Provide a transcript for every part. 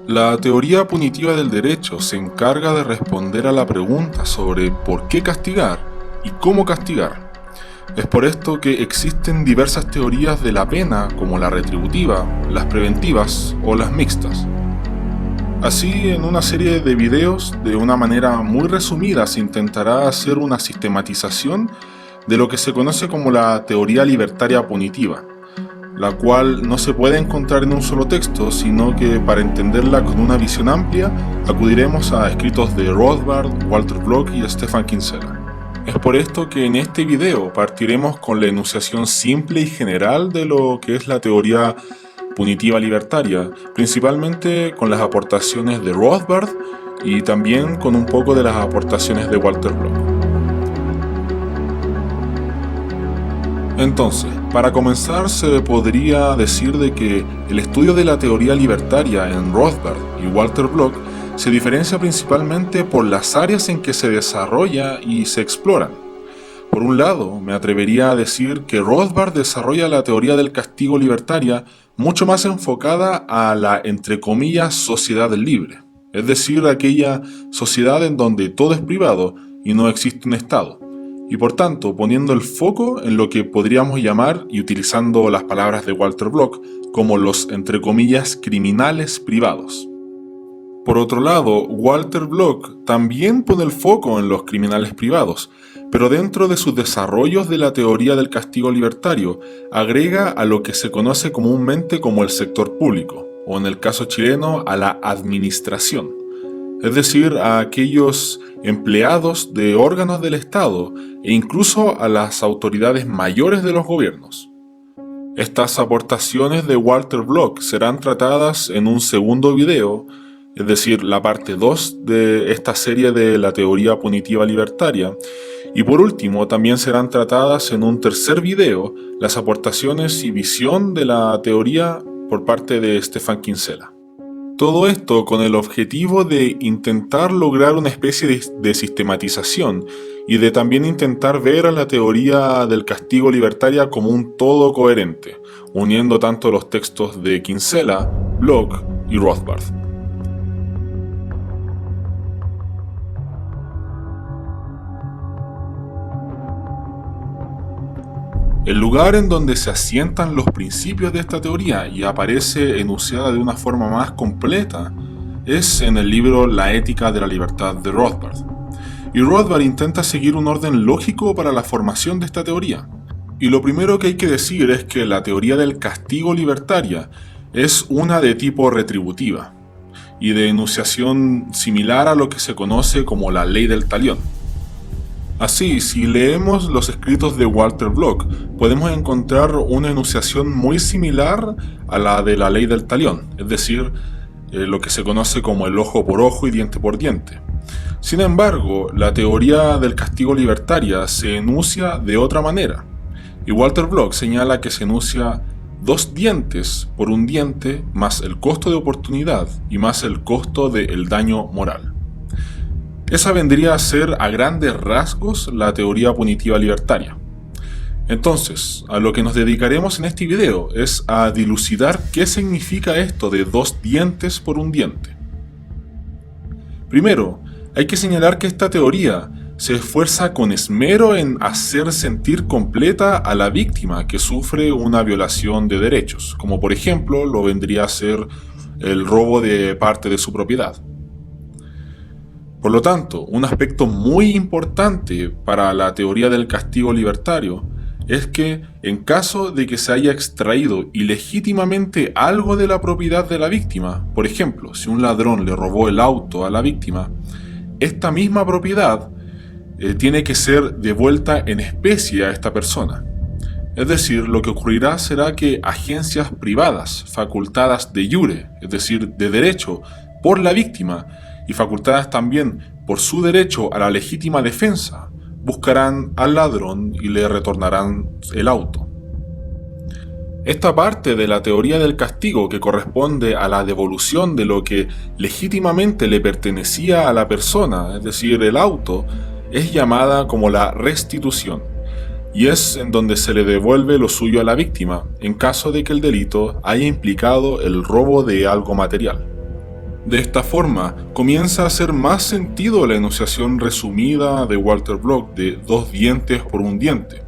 La teoría punitiva del derecho se encarga de responder a la pregunta sobre por qué castigar y cómo castigar. Es por esto que existen diversas teorías de la pena, como la retributiva, las preventivas o las mixtas. Así, en una serie de videos, de una manera muy resumida, se intentará hacer una sistematización de lo que se conoce como la teoría libertaria punitiva, la cual no se puede encontrar en un solo texto, sino que para entenderla con una visión amplia, acudiremos a escritos de Rothbard, Walter Block y Stephan Kinsella. Es por esto que en este video partiremos con la enunciación simple y general de lo que es la teoría punitiva libertaria, principalmente con las aportaciones de Rothbard y también con un poco de las aportaciones de Walter Block. Entonces, para comenzar se podría decir de que el estudio de la teoría libertaria en Rothbard y Walter Block se diferencia principalmente por las áreas en que se desarrolla y se exploran. Por un lado, me atrevería a decir que Rothbard desarrolla la teoría del castigo libertaria mucho más enfocada a la, entre comillas, sociedad libre, es decir, aquella sociedad en donde todo es privado y no existe un Estado, y por tanto poniendo el foco en lo que podríamos llamar, y utilizando las palabras de Walter Block, como los, entre comillas, criminales privados. Por otro lado, Walter Block también pone el foco en los criminales privados, pero dentro de sus desarrollos de la teoría del castigo libertario, agrega a lo que se conoce comúnmente como el sector público, o en el caso chileno, a la administración, es decir, a aquellos empleados de órganos del Estado e incluso a las autoridades mayores de los gobiernos. Estas aportaciones de Walter Block serán tratadas en un segundo video, es decir, la parte 2 de esta serie de la teoría punitiva libertaria, y por último también serán tratadas en un tercer video las aportaciones y visión de la teoría por parte de Stephan Kinsella. Todo esto con el objetivo de intentar lograr una especie de sistematización y de también intentar ver a la teoría del castigo libertaria como un todo coherente, uniendo tanto los textos de Kinsella, Block y Rothbard. El lugar en donde se asientan los principios de esta teoría y aparece enunciada de una forma más completa es en el libro La ética de la libertad de Rothbard. Y Rothbard intenta seguir un orden lógico para la formación de esta teoría. Y lo primero que hay que decir es que la teoría del castigo libertaria es una de tipo retributiva y de enunciación similar a lo que se conoce como la ley del talión. Así, si leemos los escritos de Walter Block, podemos encontrar una enunciación muy similar a la de la ley del talión, es decir, lo que se conoce como el ojo por ojo y diente por diente. Sin embargo, la teoría del castigo libertaria se enuncia de otra manera, y Walter Block señala que se enuncia 2 dientes por un diente más el costo de oportunidad y más el costo del daño moral. Esa vendría a ser a grandes rasgos la teoría punitiva libertaria. Entonces, a lo que nos dedicaremos en este video es a dilucidar qué significa esto de 2 dientes por un diente. Primero, hay que señalar que esta teoría se esfuerza con esmero en hacer sentir completa a la víctima que sufre una violación de derechos, como por ejemplo lo vendría a ser el robo de parte de su propiedad. Por lo tanto, un aspecto muy importante para la teoría del castigo libertario es que, en caso de que se haya extraído ilegítimamente algo de la propiedad de la víctima, por ejemplo, si un ladrón le robó el auto a la víctima, esta misma propiedad tiene que ser devuelta en especie a esta persona. Es decir, lo que ocurrirá será que agencias privadas, facultadas de iure, es decir, de derecho, por la víctima, y facultadas también por su derecho a la legítima defensa, buscarán al ladrón y le retornarán el auto. Esta parte de la teoría del castigo que corresponde a la devolución de lo que legítimamente le pertenecía a la persona, es decir, el auto, es llamada como la restitución, y es en donde se le devuelve lo suyo a la víctima, en caso de que el delito haya implicado el robo de algo material. De esta forma, comienza a hacer más sentido la enunciación resumida de Walter Block de 2 dientes por un diente.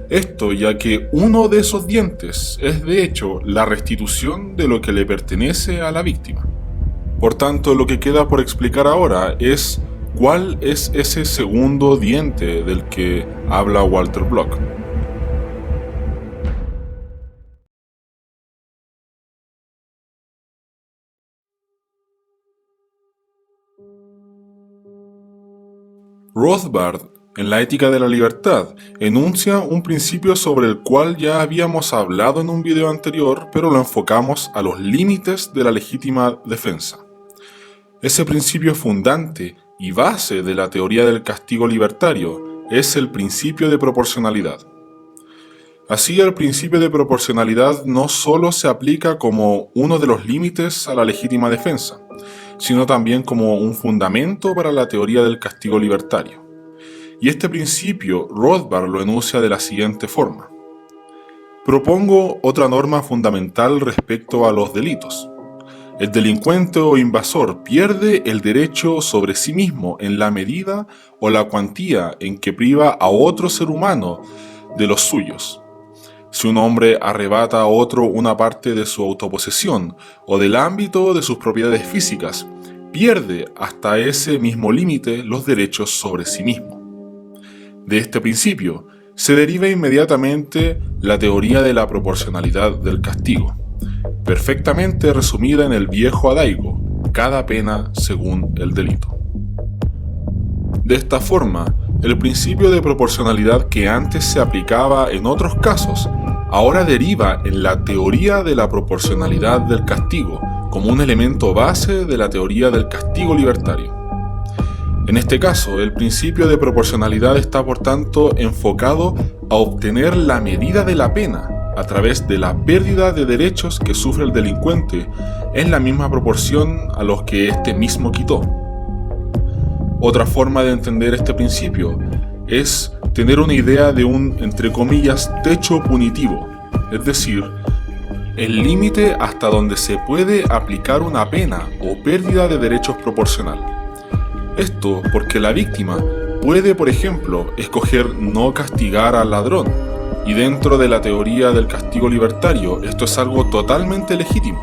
Esto ya que uno de esos dientes es de hecho la restitución de lo que le pertenece a la víctima. Por tanto, lo que queda por explicar ahora es cuál es ese segundo diente del que habla Walter Block. Rothbard, en la Ética de la Libertad, enuncia un principio sobre el cual ya habíamos hablado en un video anterior, pero lo enfocamos a los límites de la legítima defensa. Ese principio fundante y base de la teoría del castigo libertario es el principio de proporcionalidad. Así, el principio de proporcionalidad no solo se aplica como uno de los límites a la legítima defensa, sino también como un fundamento para la teoría del castigo libertario. Y este principio Rothbard lo enuncia de la siguiente forma. Propongo otra norma fundamental respecto a los delitos. El delincuente o invasor pierde el derecho sobre sí mismo en la medida o la cuantía en que priva a otro ser humano de los suyos. Si un hombre arrebata a otro una parte de su autoposesión o del ámbito de sus propiedades físicas, pierde hasta ese mismo límite los derechos sobre sí mismo. De este principio se deriva inmediatamente la teoría de la proporcionalidad del castigo, perfectamente resumida en el viejo adagio, cada pena según el delito. De esta forma, el principio de proporcionalidad que antes se aplicaba en otros casos, ahora deriva en la teoría de la proporcionalidad del castigo como un elemento base de la teoría del castigo libertario. En este caso, el principio de proporcionalidad está por tanto enfocado a obtener la medida de la pena a través de la pérdida de derechos que sufre el delincuente en la misma proporción a los que éste mismo quitó. Otra forma de entender este principio es tener una idea de un, entre comillas, techo punitivo, es decir, el límite hasta donde se puede aplicar una pena o pérdida de derechos proporcional. Esto porque la víctima puede, por ejemplo, escoger no castigar al ladrón, y dentro de la teoría del castigo libertario esto es algo totalmente legítimo.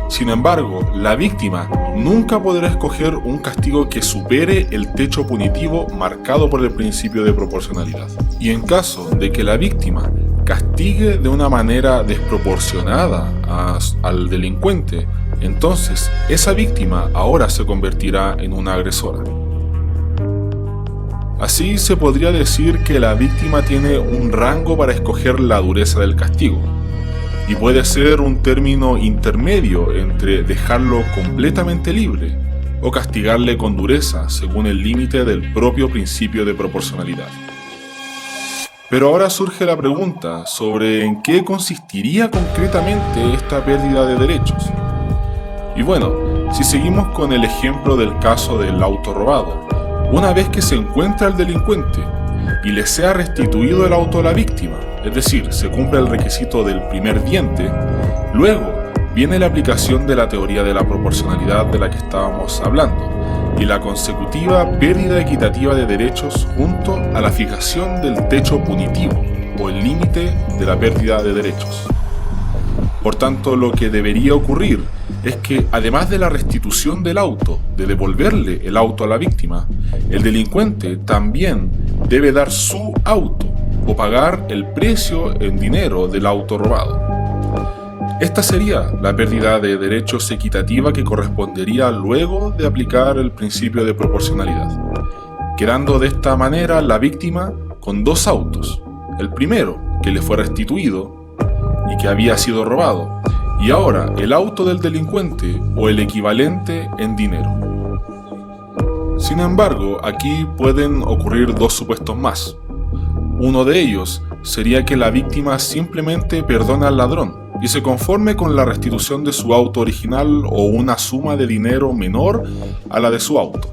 Sin embargo, la víctima nunca podrá escoger un castigo que supere el techo punitivo marcado por el principio de proporcionalidad. Y en caso de que la víctima castigue de una manera desproporcionada al delincuente, entonces esa víctima ahora se convertirá en una agresora. Así se podría decir que la víctima tiene un rango para escoger la dureza del castigo, y puede ser un término intermedio entre dejarlo completamente libre o castigarle con dureza según el límite del propio principio de proporcionalidad. Pero ahora surge la pregunta sobre en qué consistiría concretamente esta pérdida de derechos. Y bueno, si seguimos con el ejemplo del caso del auto robado, una vez que se encuentra el delincuente y le sea restituido el auto a la víctima, es decir, se cumple el requisito del primer diente, luego viene la aplicación de la teoría de la proporcionalidad de la que estábamos hablando y la consecutiva pérdida equitativa de derechos junto a la fijación del techo punitivo o el límite de la pérdida de derechos. Por tanto, lo que debería ocurrir es que, además de la restitución del auto, de devolverle el auto a la víctima, el delincuente también debe dar su auto o pagar el precio en dinero del auto robado. Esta sería la pérdida de derechos equitativa que correspondería luego de aplicar el principio de proporcionalidad, quedando de esta manera la víctima con 2 autos, el primero que le fue restituido y que había sido robado, y ahora el auto del delincuente o el equivalente en dinero. Sin embargo, aquí pueden ocurrir 2 supuestos más. Uno de ellos sería que la víctima simplemente perdona al ladrón y se conforme con la restitución de su auto original o una suma de dinero menor a la de su auto.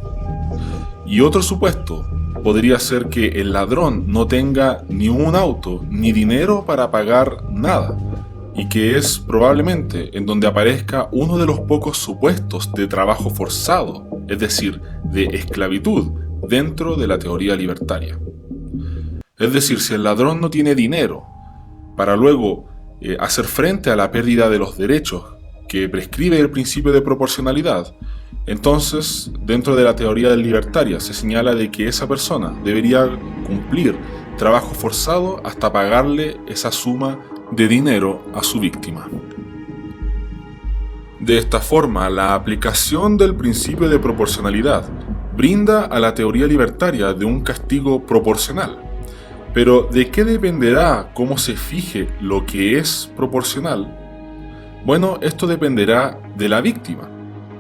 Y otro supuesto podría ser que el ladrón no tenga ni un auto ni dinero para pagar nada, y que es probablemente en donde aparezca uno de los pocos supuestos de trabajo forzado, es decir, de esclavitud, dentro de la teoría libertaria. Es decir, si el ladrón no tiene dinero para luego hacer frente a la pérdida de los derechos que prescribe el principio de proporcionalidad, entonces dentro de la teoría libertaria se señala de que esa persona debería cumplir trabajo forzado hasta pagarle esa suma de dinero a su víctima. De esta forma, la aplicación del principio de proporcionalidad brinda a la teoría libertaria de un castigo proporcional. Pero ¿de qué dependerá cómo se fije lo que es proporcional? Bueno, esto dependerá de la víctima,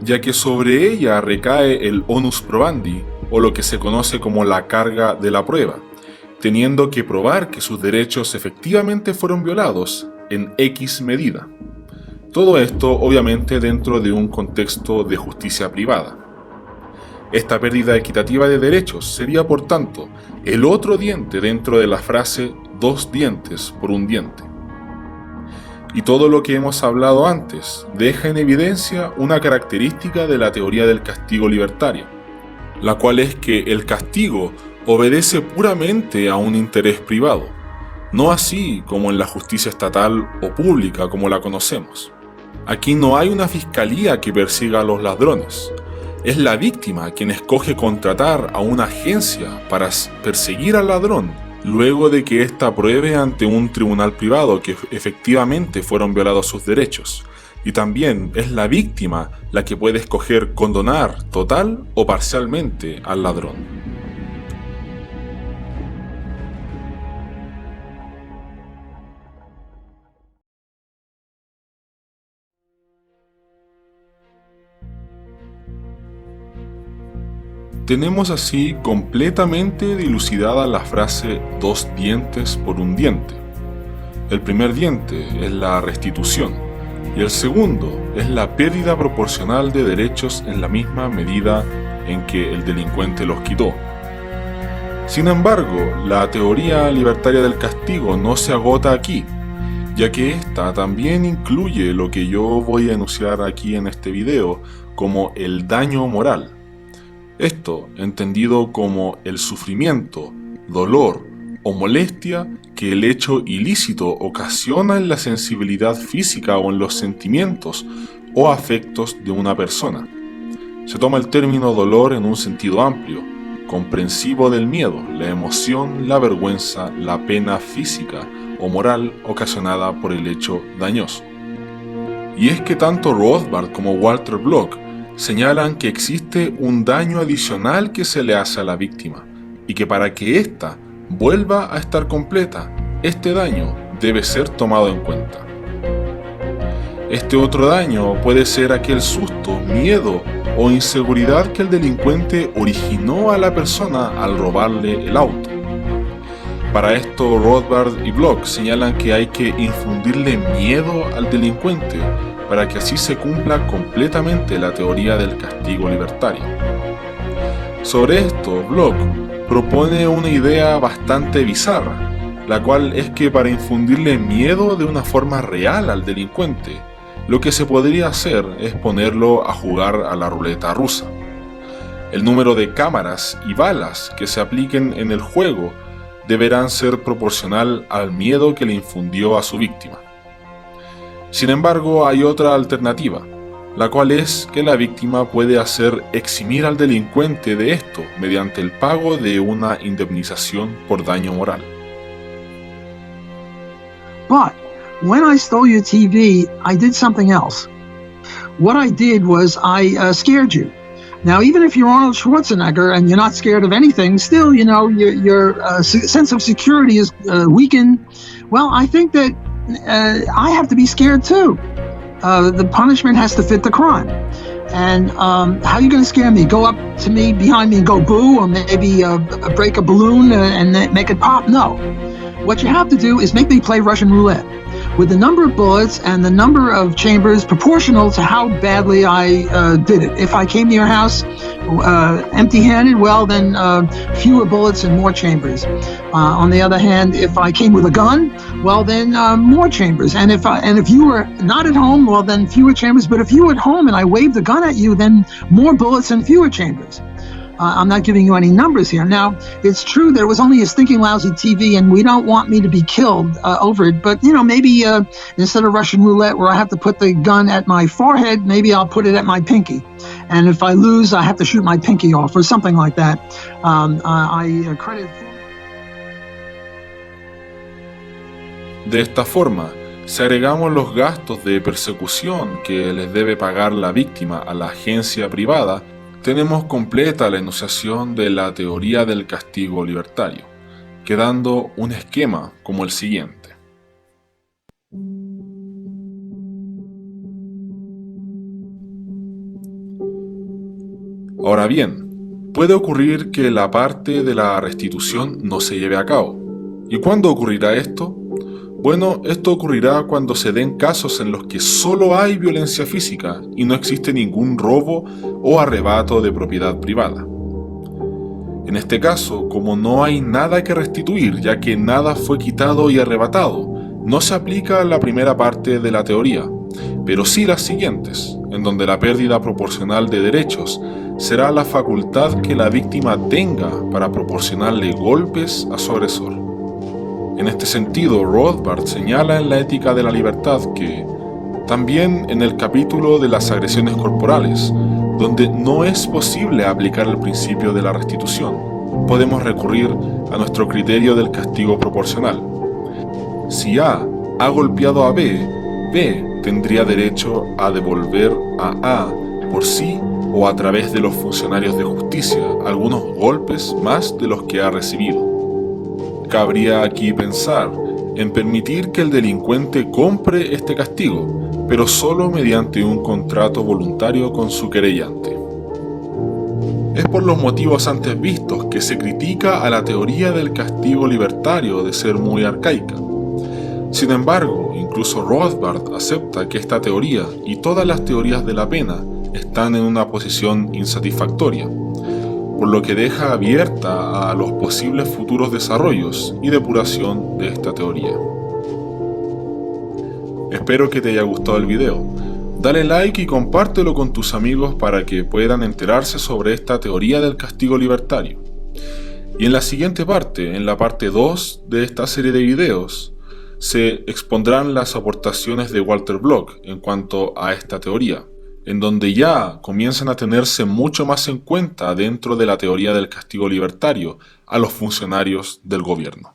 ya que sobre ella recae el onus probandi, o lo que se conoce como la carga de la prueba, teniendo que probar que sus derechos efectivamente fueron violados en X medida. Todo esto obviamente dentro de un contexto de justicia privada. Esta pérdida equitativa de derechos sería por tanto el otro diente dentro de la frase 2 dientes por un diente. Y todo lo que hemos hablado antes deja en evidencia una característica de la teoría del castigo libertaria, la cual es que el castigo obedece puramente a un interés privado, no así como en la justicia estatal o pública como la conocemos. Aquí no hay una fiscalía que persiga a los ladrones. Es la víctima quien escoge contratar a una agencia para perseguir al ladrón, luego de que ésta pruebe ante un tribunal privado que efectivamente fueron violados sus derechos. Y también es la víctima la que puede escoger condonar total o parcialmente al ladrón. Tenemos así completamente dilucidada la frase 2 dientes por un diente. El primer diente es la restitución y el segundo es la pérdida proporcional de derechos en la misma medida en que el delincuente los quitó. Sin embargo, la teoría libertaria del castigo no se agota aquí, ya que esta también incluye lo que yo voy a enunciar aquí en este video como el daño moral. Esto entendido como el sufrimiento, dolor o molestia que el hecho ilícito ocasiona en la sensibilidad física o en los sentimientos o afectos de una persona. Se toma el término dolor en un sentido amplio, comprensivo del miedo, la emoción, la vergüenza, la pena física o moral ocasionada por el hecho dañoso. Y es que tanto Rothbard como Walter Block señalan que existe un daño adicional que se le hace a la víctima y que para que ésta vuelva a estar completa, este daño debe ser tomado en cuenta. Este otro daño puede ser aquel susto, miedo o inseguridad que el delincuente originó a la persona al robarle el auto. Para esto, Rothbard y Block señalan que hay que infundirle miedo al delincuente para que así se cumpla completamente la teoría del castigo libertario. Sobre esto, Block propone una idea bastante bizarra, la cual es que para infundirle miedo de una forma real al delincuente, lo que se podría hacer es ponerlo a jugar a la ruleta rusa. El número de cámaras y balas que se apliquen en el juego deberán ser proporcional al miedo que le infundió a su víctima. Sin embargo, hay otra alternativa, la cual es que la víctima puede hacer eximir al delincuente de esto mediante el pago de una indemnización por daño moral. But when I stole your TV, I did something else. What I did was I scared you. Now, even if you're Arnold Schwarzenegger and you're not scared of anything, still, you know, your sense of security is weakened. Well, I think that I have to be scared too. The punishment has to fit the crime. And how are you going to scare me? Go up to me, behind me, and go boo, or maybe break a balloon and make it pop? No. What you have to do is make me play Russian roulette. with the number of bullets and the number of chambers proportional to how badly I did it. If I came to your house empty-handed, well, then fewer bullets and more chambers. On the other hand, if I came with a gun, well, then more chambers. And if you were not at home, well, then fewer chambers. But if you were at home and I waved a gun at you, then more bullets and fewer chambers. I'm not giving you any numbers here. Now, it's true that it was only a stinking lousy TV, and we don't want me to be killed over it. But, maybe instead of Russian roulette where I have to put the gun at my forehead, maybe I'll put it at my pinky. And if I lose, I have to shoot my pinky off or something like that. I credit... De esta forma, si agregamos los gastos de persecución que les debe pagar la víctima a la agencia privada, tenemos completa la enunciación de la teoría del castigo libertario, quedando un esquema como el siguiente. Ahora bien, puede ocurrir que la parte de la restitución no se lleve a cabo. ¿Y cuándo ocurrirá esto? Bueno, esto ocurrirá cuando se den casos en los que solo hay violencia física y no existe ningún robo o arrebato de propiedad privada. En este caso, como no hay nada que restituir, ya que nada fue quitado y arrebatado, no se aplica la primera parte de la teoría, pero sí las siguientes, en donde la pérdida proporcional de derechos será la facultad que la víctima tenga para proporcionarle golpes a su agresor. En este sentido, Rothbard señala en la Ética de la Libertad que, también en el capítulo de las agresiones corporales, donde no es posible aplicar el principio de la restitución, podemos recurrir a nuestro criterio del castigo proporcional. Si A ha golpeado a B, B tendría derecho a devolver a A por sí o a través de los funcionarios de justicia algunos golpes más de los que ha recibido. Cabría aquí pensar en permitir que el delincuente compre este castigo, pero solo mediante un contrato voluntario con su querellante. Es por los motivos antes vistos que se critica a la teoría del castigo libertario de ser muy arcaica. Sin embargo, incluso Rothbard acepta que esta teoría y todas las teorías de la pena están en una posición insatisfactoria, por lo que deja abierta a los posibles futuros desarrollos y depuración de esta teoría. Espero que te haya gustado el video. Dale like y compártelo con tus amigos para que puedan enterarse sobre esta teoría del castigo libertario. Y en la siguiente parte, en la parte 2 de esta serie de videos, se expondrán las aportaciones de Walter Block en cuanto a esta teoría, en donde ya comienzan a tenerse mucho más en cuenta dentro de la teoría del castigo libertario a los funcionarios del gobierno.